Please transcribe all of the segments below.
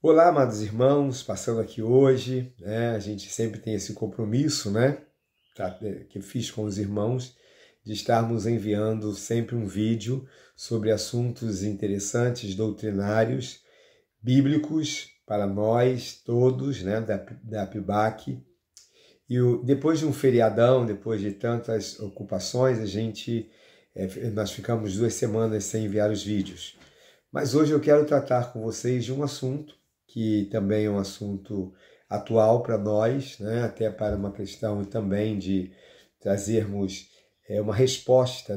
Olá, amados irmãos, passando aqui hoje, a gente sempre tem esse compromisso, que fiz com os irmãos, de estarmos enviando sempre um vídeo sobre assuntos interessantes, doutrinários, bíblicos, para nós todos, da PIBAC. E depois de um feriadão, depois de tantas ocupações, nós ficamos 2 semanas sem enviar os vídeos. Mas hoje eu quero tratar com vocês de um assunto que também é um assunto atual para nós, até para uma questão também de trazermos uma resposta,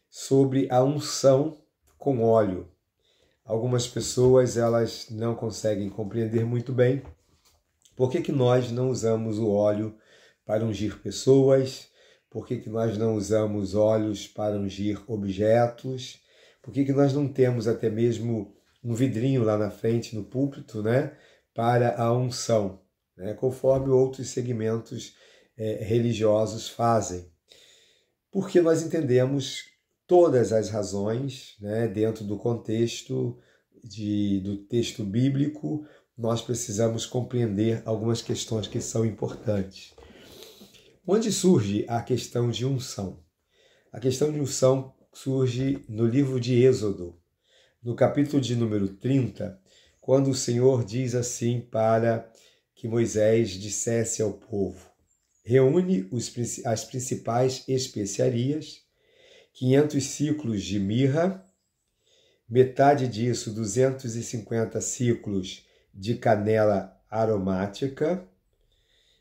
sobre a unção com óleo. Algumas pessoas elas não conseguem compreender muito bem por que nós não usamos o óleo para ungir pessoas, por que nós não usamos óleos para ungir objetos, por que nós não temos até mesmo um vidrinho lá na frente, no púlpito, para a unção, conforme outros segmentos religiosos fazem. Porque nós entendemos todas as razões, dentro do contexto do texto bíblico, nós precisamos compreender algumas questões que são importantes. Onde surge a questão de unção? A questão de unção surge no livro de Êxodo, no capítulo de número 30, quando o Senhor diz assim para que Moisés dissesse ao povo: reúne as principais especiarias, 500 ciclos de mirra, metade disso, 250 ciclos de canela aromática,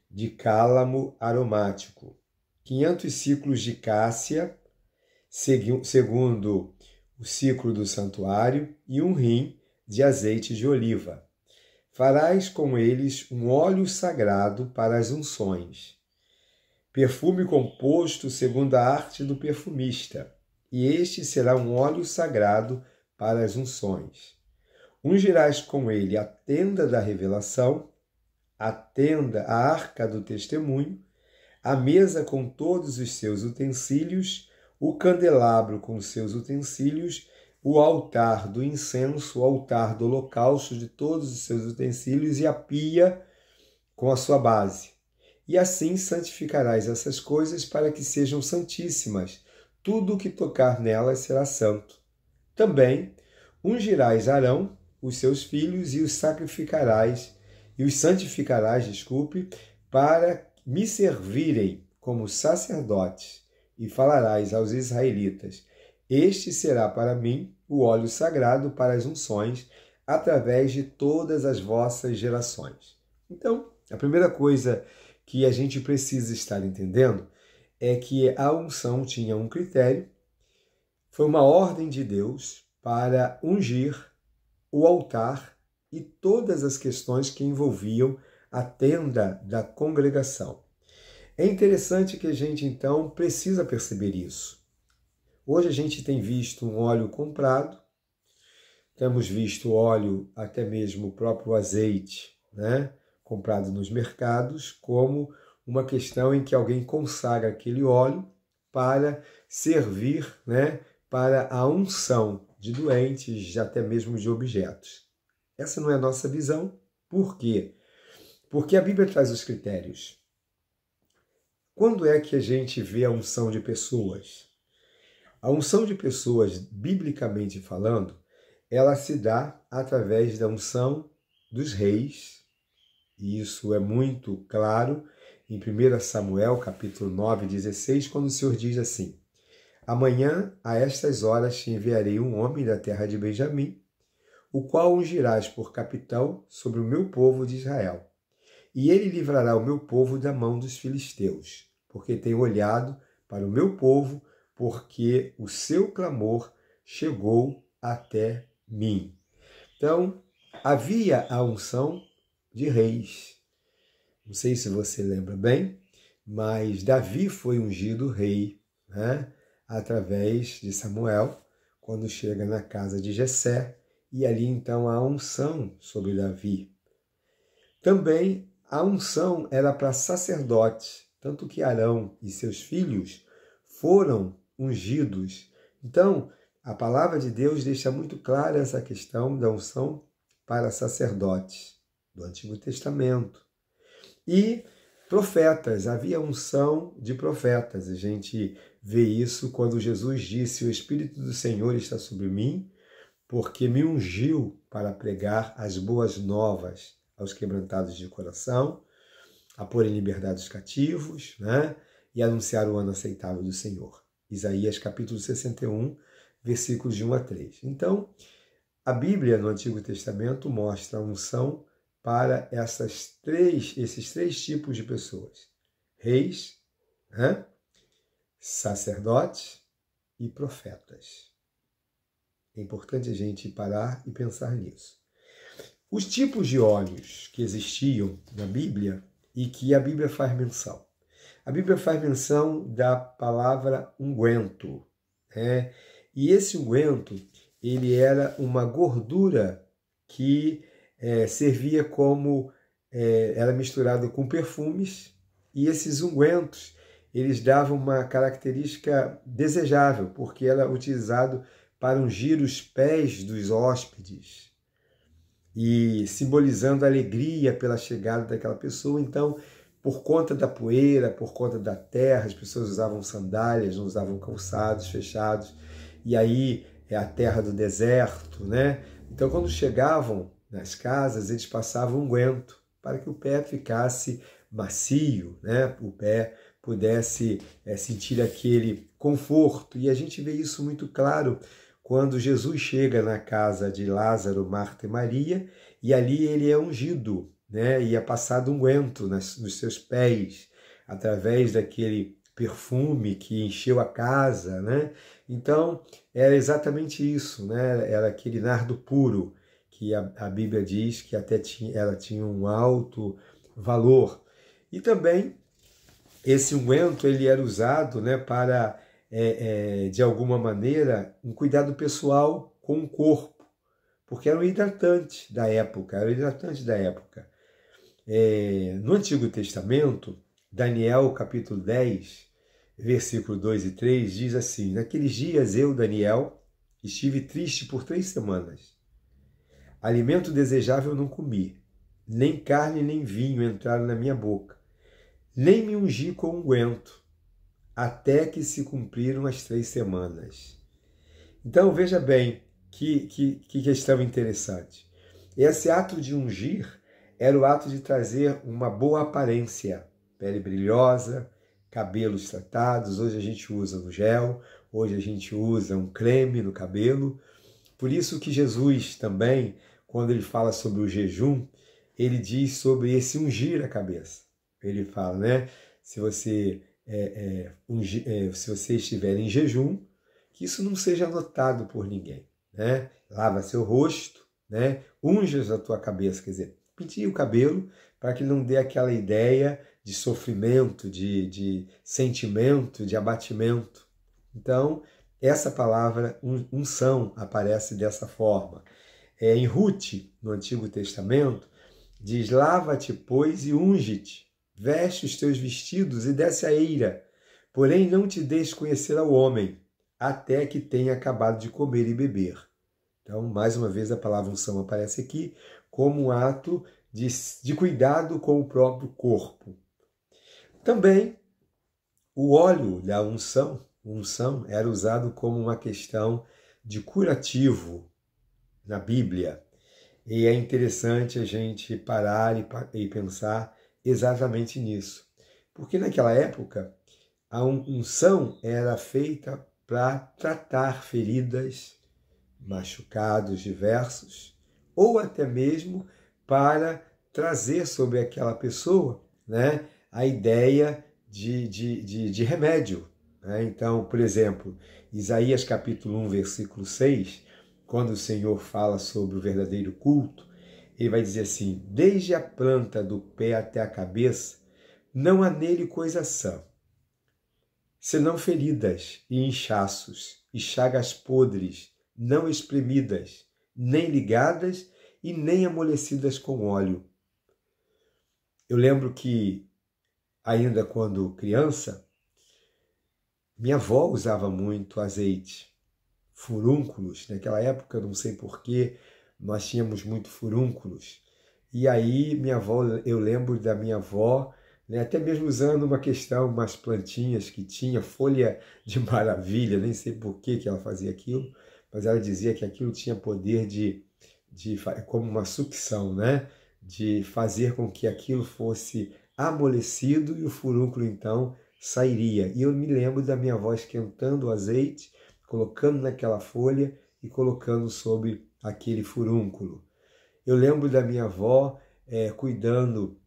de cálamo aromático, 500 ciclos de cássia, segundo o ciclo do santuário, e um rim de azeite de oliva. Farás com eles um óleo sagrado para as unções, perfume composto segundo a arte do perfumista, e este será um óleo sagrado para as unções. Ungirás com ele a tenda da revelação, a arca do testemunho, a mesa com todos os seus utensílios, o candelabro com os seus utensílios, o altar do incenso, o altar do holocausto de todos os seus utensílios e a pia com a sua base. E assim santificarás essas coisas para que sejam santíssimas. Tudo o que tocar nelas será santo. Também ungirás Arão, os seus filhos, e os santificarás, para me servirem como sacerdotes, e falarás aos israelitas: este será para mim o óleo sagrado para as unções, através de todas as vossas gerações. Então, a primeira coisa que a gente precisa estar entendendo é que a unção tinha um critério, foi uma ordem de Deus para ungir o altar e todas as questões que envolviam a tenda da congregação. É interessante que a gente, então, precisa perceber isso. Hoje a gente tem visto um óleo comprado, temos visto óleo, até mesmo o próprio azeite, comprado nos mercados, como uma questão em que alguém consagra aquele óleo para servir, para a unção de doentes, até mesmo de objetos. Essa não é a nossa visão. Por quê? Porque a Bíblia traz os critérios. Quando é que a gente vê a unção de pessoas? A unção de pessoas, biblicamente falando, ela se dá através da unção dos reis. E isso é muito claro em 1 Samuel, capítulo 9, 16, quando o Senhor diz assim: amanhã, a estas horas, te enviarei um homem da terra de Benjamim, o qual ungirás por capitão sobre o meu povo de Israel. E ele livrará o meu povo da mão dos filisteus, porque tem olhado para o meu povo, porque o seu clamor chegou até mim. Então, havia a unção de reis. Não sei se você lembra bem, mas Davi foi ungido rei, através de Samuel, quando chega na casa de Jessé, e ali então a unção sobre Davi. Também a unção era para sacerdotes, tanto que Arão e seus filhos foram ungidos. Então, a palavra de Deus deixa muito clara essa questão da unção para sacerdotes do Antigo Testamento. E profetas, havia unção de profetas. A gente vê isso quando Jesus disse: o Espírito do Senhor está sobre mim, porque me ungiu para pregar as boas novas aos quebrantados de coração, a pôr em liberdade os cativos, né? E anunciar o ano aceitável do Senhor. Isaías capítulo 61, versículos de 1 a 3. Então, a Bíblia no Antigo Testamento mostra a unção para esses três tipos de pessoas: reis, né? Sacerdotes e profetas. É importante a gente parar e pensar nisso. Os tipos de óleos que existiam na Bíblia e que a Bíblia faz menção. A Bíblia faz menção da palavra unguento, né? E esse unguento, ele era uma gordura que servia como, era misturado com perfumes, e esses ungüentos, eles davam uma característica desejável, porque era utilizado para ungir os pés dos hóspedes, e simbolizando a alegria pela chegada daquela pessoa. Então, por conta da poeira, por conta da terra, as pessoas usavam sandálias, não usavam calçados fechados, e aí é a terra do deserto, né? Então, quando chegavam nas casas, eles passavam unguento para que o pé ficasse macio, né? O pé pudesse sentir aquele conforto. E a gente vê isso muito claro quando Jesus chega na casa de Lázaro, Marta e Maria, e ali ele é ungido, né? E é passado unguento nos seus pés, através daquele perfume que encheu a casa, né? Então, era exatamente isso, né? Era aquele nardo puro, que a Bíblia diz que até ela tinha um alto valor. E também, esse unguento, ele era usado, né, para, de alguma maneira, um cuidado pessoal com o corpo, porque era um hidratante da época, No Antigo Testamento, Daniel capítulo 10, versículo 2 e 3, diz assim: naqueles dias eu, Daniel, estive triste por 3 semanas. Alimento desejável não comi, nem carne nem vinho entraram na minha boca, nem me ungi com unguento, até que se cumpriram as 3 semanas. Então veja bem, que questão interessante. Esse ato de ungir era o ato de trazer uma boa aparência, pele brilhosa, cabelos tratados. Hoje a gente usa um gel, hoje a gente usa um creme no cabelo. Por isso que Jesus também, quando ele fala sobre o jejum, ele diz sobre esse ungir a cabeça. Ele fala, né? Se você estiver em jejum, que isso não seja notado por ninguém, né? Lava seu rosto, né? Unjas a tua cabeça, quer dizer, penteia o cabelo para que não dê aquela ideia de sofrimento, de sentimento, de abatimento. Então, essa palavra unção aparece dessa forma. Em Ruth, no Antigo Testamento, diz: lava-te, pois, e unge-te, veste os teus vestidos e desce a eira, porém não te deixes conhecer ao homem, até que tenha acabado de comer e beber. Então, mais uma vez, a palavra unção aparece aqui como um ato de cuidado com o próprio corpo. Também, o óleo da unção era usado como uma questão de curativo na Bíblia. E é interessante a gente parar e pensar exatamente nisso. Porque naquela época, a unção era feita para tratar feridas, machucados diversos, ou até mesmo para trazer sobre aquela pessoa, né, a ideia de remédio. Né? Então, por exemplo, Isaías capítulo 1, versículo 6, quando o Senhor fala sobre o verdadeiro culto, ele vai dizer assim: desde a planta do pé até a cabeça, não há nele coisa sã, senão feridas e inchaços, e chagas podres, não espremidas, nem ligadas e nem amolecidas com óleo. Eu lembro que, ainda quando criança, minha avó usava muito azeite, furúnculos. Naquela época, não sei porquê, nós tínhamos muito furúnculos. E aí minha avó, eu lembro da minha avó, né, até mesmo usando uma questão, umas plantinhas que tinha, folha de maravilha, nem sei por que ela fazia aquilo, mas ela dizia que aquilo tinha poder como uma sucção, né? De fazer com que aquilo fosse amolecido e o furúnculo então sairia. E eu me lembro da minha avó esquentando o azeite, colocando naquela folha e colocando sobre aquele furúnculo. Eu lembro da minha avó cuidando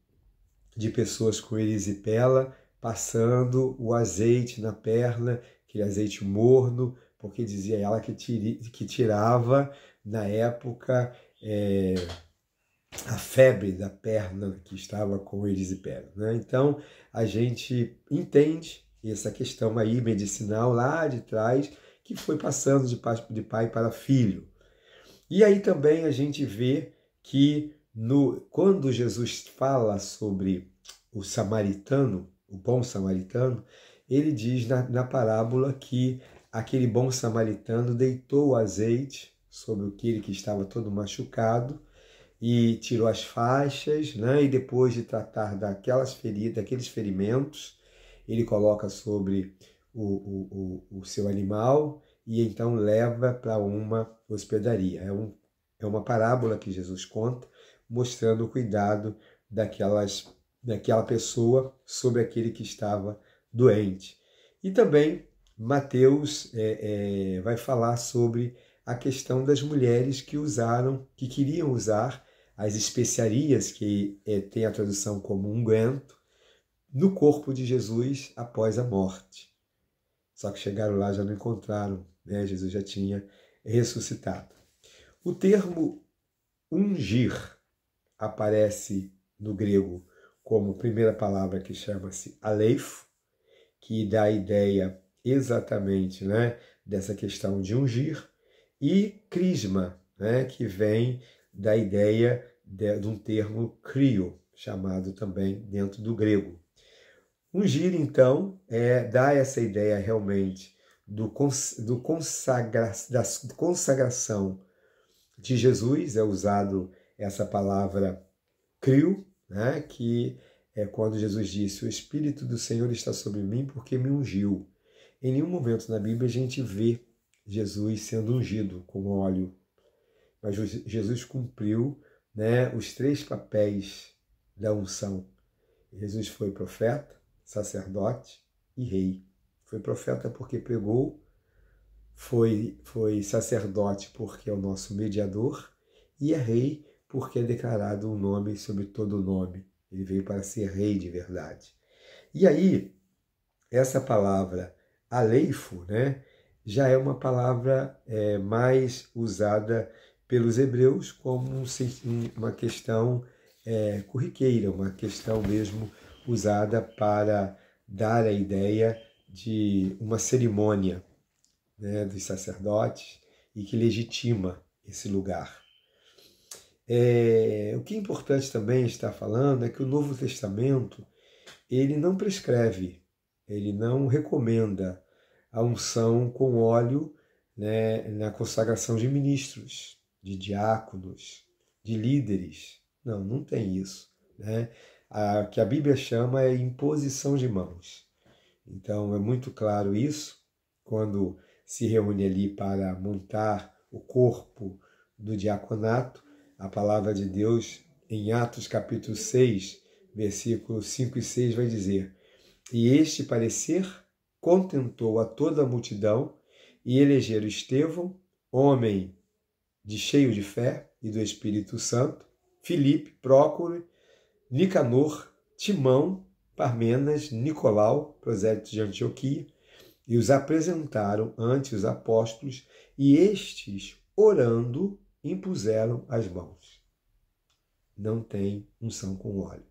de pessoas com erisipela, passando o azeite na perna, aquele azeite morno, porque dizia ela que tirava, na época, a febre da perna que estava com erisipela, né? Então, a gente entende essa questão aí medicinal lá de trás, que foi passando de pai para filho. E aí também a gente vê que quando Jesus fala sobre o samaritano, o bom samaritano, ele diz na parábola que aquele bom samaritano deitou o azeite sobre aquele que estava todo machucado e tirou as faixas, né? E depois de tratar daquelas feridas, daqueles ferimentos, ele coloca sobre o seu animal e então leva para uma hospedaria. É uma parábola que Jesus conta, mostrando o cuidado daquela pessoa sobre aquele que estava doente. E também Mateus vai falar sobre a questão das mulheres que queriam usar as especiarias, que tem a tradução como unguento, no corpo de Jesus após a morte. Só que chegaram lá, já não encontraram, né? Jesus já tinha ressuscitado. O termo ungir aparece no grego como primeira palavra, que chama-se aleifo, que dá a ideia exatamente, né, dessa questão de ungir, e crisma, né, que vem da ideia de um termo crio, chamado também dentro do grego. Ungir, então, dá essa ideia realmente da consagração de Jesus. É usado essa palavra crio, né, que é quando Jesus disse: o Espírito do Senhor está sobre mim porque me ungiu. Em nenhum momento na Bíblia a gente vê Jesus sendo ungido com óleo, mas Jesus cumpriu, né, os 3 papéis da unção. Jesus foi profeta, sacerdote e rei. Foi profeta porque pregou, foi sacerdote porque é o nosso mediador, e é rei porque é declarado um nome sobre todo nome. Ele veio para ser rei de verdade. E aí, essa palavra aleifo, né, já é uma palavra mais usada pelos hebreus como uma questão corriqueira, uma questão mesmo usada para dar a ideia de uma cerimônia, né, dos sacerdotes e que legitima esse lugar. O que é importante também estar falando é que o Novo Testamento ele não prescreve, ele não recomenda a unção com óleo, né, na consagração de ministros, de diáconos, de líderes. Não tem isso, né? O que a Bíblia chama é imposição de mãos. Então é muito claro isso, quando se reúne ali para montar o corpo do diaconato. A palavra de Deus, em Atos capítulo 6, versículos 5 e 6, vai dizer: e este parecer contentou a toda a multidão, e elegeram Estevão, homem cheio de fé e do Espírito Santo, Filipe, Prócoro, Nicanor, Timão, Parmenas, Nicolau, prosélito de Antioquia, e os apresentaram ante os apóstolos, e estes, orando, impuseram as mãos. Não tem unção com óleo.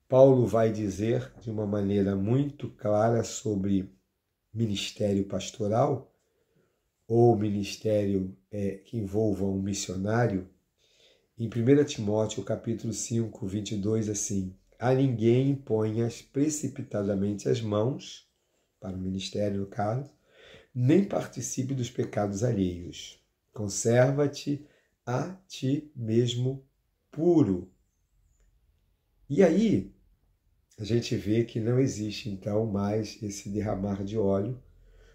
Paulo vai dizer de uma maneira muito clara sobre ministério pastoral, ou ministério que envolva um missionário, em 1 Timóteo capítulo 5, 22, assim: a ninguém imponhas precipitadamente as mãos, para o ministério no caso, nem participe dos pecados alheios. Conserva-te a ti mesmo puro. E aí, a gente vê que não existe, então, mais esse derramar de óleo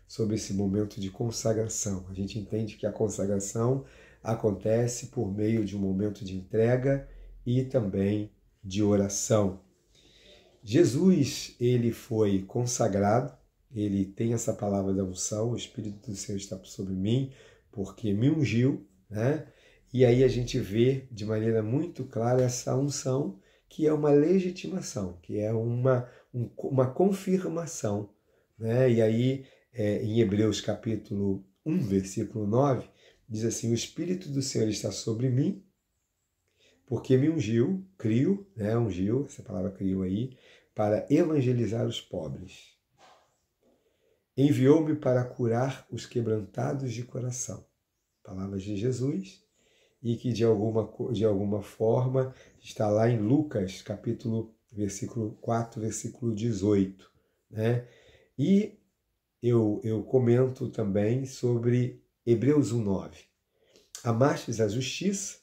sobre esse momento de consagração. A gente entende que a consagração acontece por meio de um momento de entrega e também de oração. Jesus, ele foi consagrado, ele tem essa palavra da unção, o Espírito do Senhor está sobre mim, porque me ungiu, né? E aí a gente vê de maneira muito clara essa unção, que é uma legitimação, que é uma confirmação, né? E aí, em Hebreus capítulo 1, versículo 9, diz assim: o Espírito do Senhor está sobre mim, porque me ungiu, crio, né? Ungiu, essa palavra criou aí, para evangelizar os pobres. Enviou-me para curar os quebrantados de coração. Palavras de Jesus, e que de alguma forma está lá em Lucas, versículo 4, versículo 18. Né? E eu comento também sobre Hebreus 1,9. Amastes a justiça,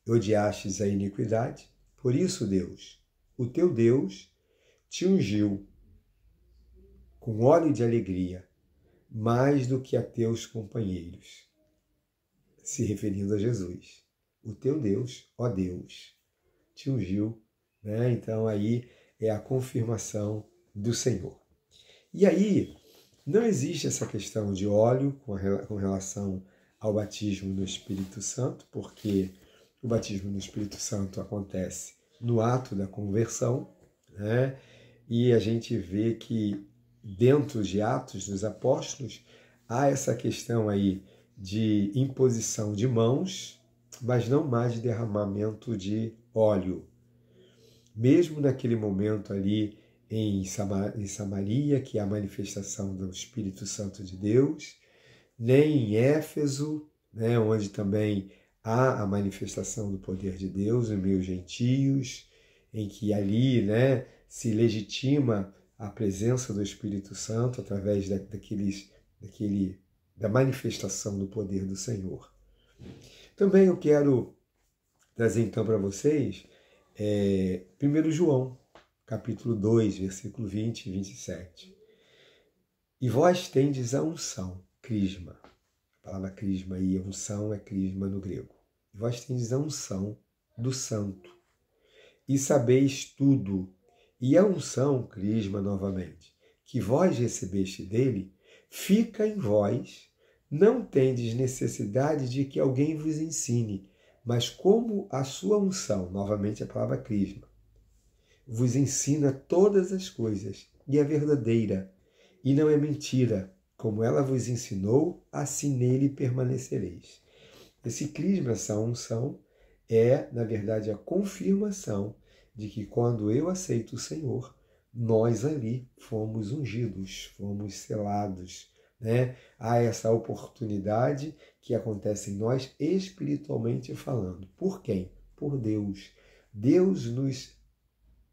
odiastes a iniquidade, por isso, Deus, o teu Deus, te ungiu com óleo de alegria, mais do que a teus companheiros. Se referindo a Jesus. O teu Deus, ó Deus, te ungiu. Né? Então aí é a confirmação do Senhor. E aí não existe essa questão de óleo com relação ao batismo no Espírito Santo, porque o batismo no Espírito Santo acontece no ato da conversão, né? E a gente vê que dentro de Atos dos Apóstolos há essa questão aí de imposição de mãos, mas não mais de derramamento de óleo. Mesmo naquele momento ali em Samaria, que é a manifestação do Espírito Santo de Deus, nem em Éfeso, né, onde também há a manifestação do poder de Deus em meio gentios, em que ali, né, se legitima a presença do Espírito Santo através da manifestação do poder do Senhor. Também eu quero trazer então para vocês 1 João, capítulo 2, versículo 20 e 27. E vós tendes a unção, crisma. A palavra crisma aí, unção é crisma no grego. E vós tendes a unção do santo. E sabeis tudo. E a unção, crisma novamente, que vós recebeste dele, fica em vós. Não tendes necessidade de que alguém vos ensine, mas como a sua unção, novamente a palavra crisma, vos ensina todas as coisas, e é verdadeira, e não é mentira, como ela vos ensinou, assim nele permanecereis. Esse crisma, essa unção, é, na verdade, a confirmação de que quando eu aceito o Senhor, nós ali fomos ungidos, fomos selados, né? Há essa oportunidade que acontece em nós espiritualmente falando. Por quem? Por Deus. Deus nos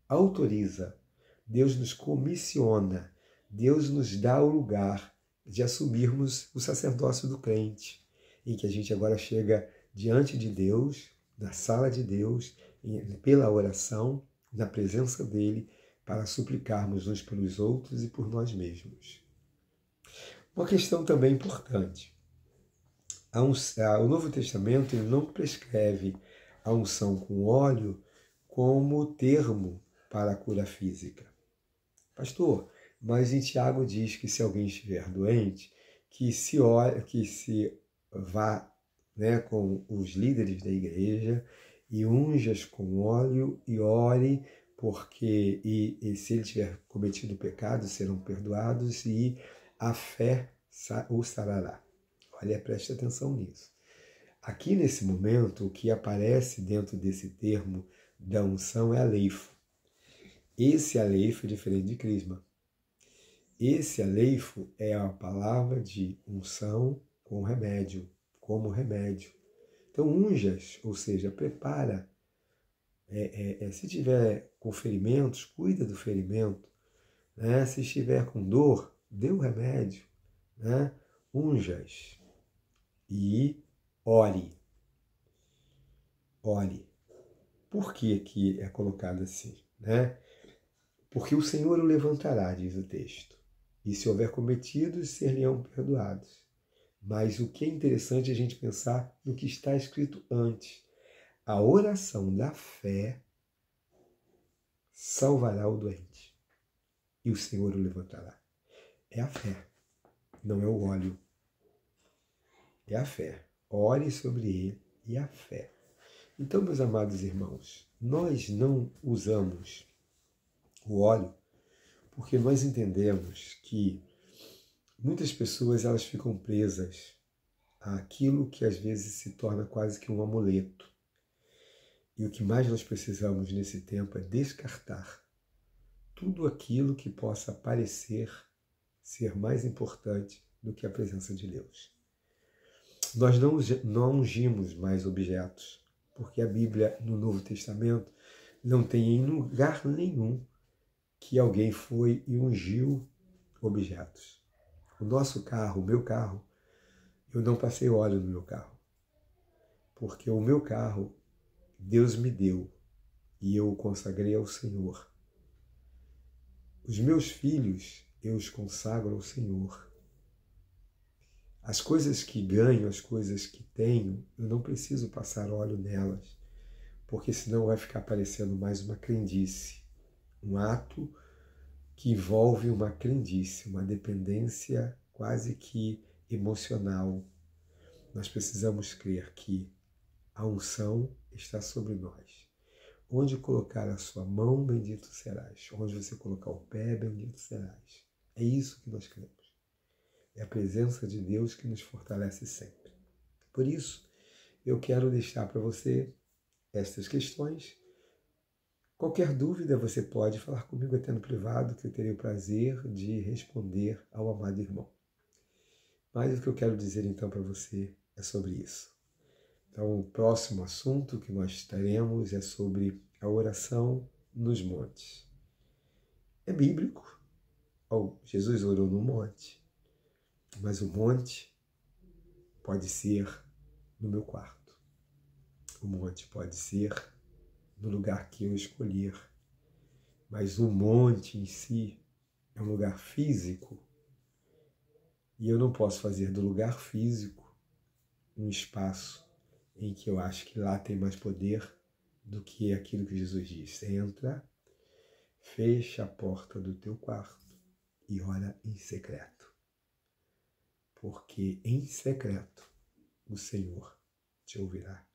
autoriza, Deus nos comissiona, Deus nos dá o lugar de assumirmos o sacerdócio do crente, em que a gente agora chega diante de Deus, na sala de Deus, pela oração, na presença dele, para suplicarmos uns pelos outros e por nós mesmos. Uma questão também importante. O Novo Testamento ele não prescreve a unção com óleo como termo para a cura física. Pastor, mas em Tiago diz que se alguém estiver doente, que se vá, né, com os líderes da igreja e unjas com óleo e ore, porque e se ele tiver cometido pecado, serão perdoados e a fé o sarará. Olha, preste atenção nisso. Aqui nesse momento, o que aparece dentro desse termo da unção é aleifo. Esse aleifo é diferente de crisma. Esse aleifo é a palavra de unção com remédio, como remédio. Então, unjas, ou seja, prepara. Se tiver com ferimentos, cuida do ferimento. Né? Se estiver com dor, dê o remédio. Né? Unjas e ore. ore. Por que é colocado assim, né? Porque o Senhor o levantará, diz o texto, e se houver cometidos, ser-lhe-ão perdoados. Mas o que é interessante é a gente pensar no que está escrito antes. A oração da fé salvará o doente, e o Senhor o levantará. É a fé, não é o óleo. É a fé. Ore sobre ele e a fé. Então, meus amados irmãos, nós não usamos o óleo porque nós entendemos que muitas pessoas elas ficam presas àquilo que às vezes se torna quase que um amuleto. E o que mais nós precisamos nesse tempo é descartar tudo aquilo que possa parecer ser mais importante do que a presença de Deus. Nós não ungimos mais objetos, porque a Bíblia, no Novo Testamento, não tem em lugar nenhum que alguém foi e ungiu objetos. O nosso carro, o meu carro, eu não passei óleo no meu carro, porque o meu carro Deus me deu e eu o consagrei ao Senhor. Os meus filhos eu os consagro ao Senhor. As coisas que ganho, as coisas que tenho, eu não preciso passar óleo nelas, porque senão vai ficar parecendo mais uma crendice, um ato que envolve uma crendice, uma dependência quase que emocional. Nós precisamos crer que a unção está sobre nós. Onde colocar a sua mão, bendito serás. Onde você colocar o pé, bendito serás. É isso que nós cremos. É a presença de Deus que nos fortalece sempre. Por isso, eu quero deixar para você estas questões. Qualquer dúvida você pode falar comigo até no privado, que eu terei o prazer de responder ao amado irmão. Mas o que eu quero dizer então para você é sobre isso. Então, o próximo assunto que nós teremos é sobre a oração nos montes. É bíblico. Jesus orou no monte. Mas o monte pode ser no meu quarto. O monte pode ser no lugar que eu escolher. Mas o monte em si é um lugar físico. E eu não posso fazer do lugar físico um espaço em que eu acho que lá tem mais poder do que aquilo que Jesus disse. Entra, fecha a porta do teu quarto e ora em secreto. Porque em secreto o Senhor te ouvirá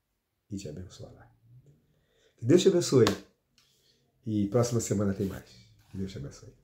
e te abençoará. Que Deus te abençoe. E próxima semana tem mais. Que Deus te abençoe.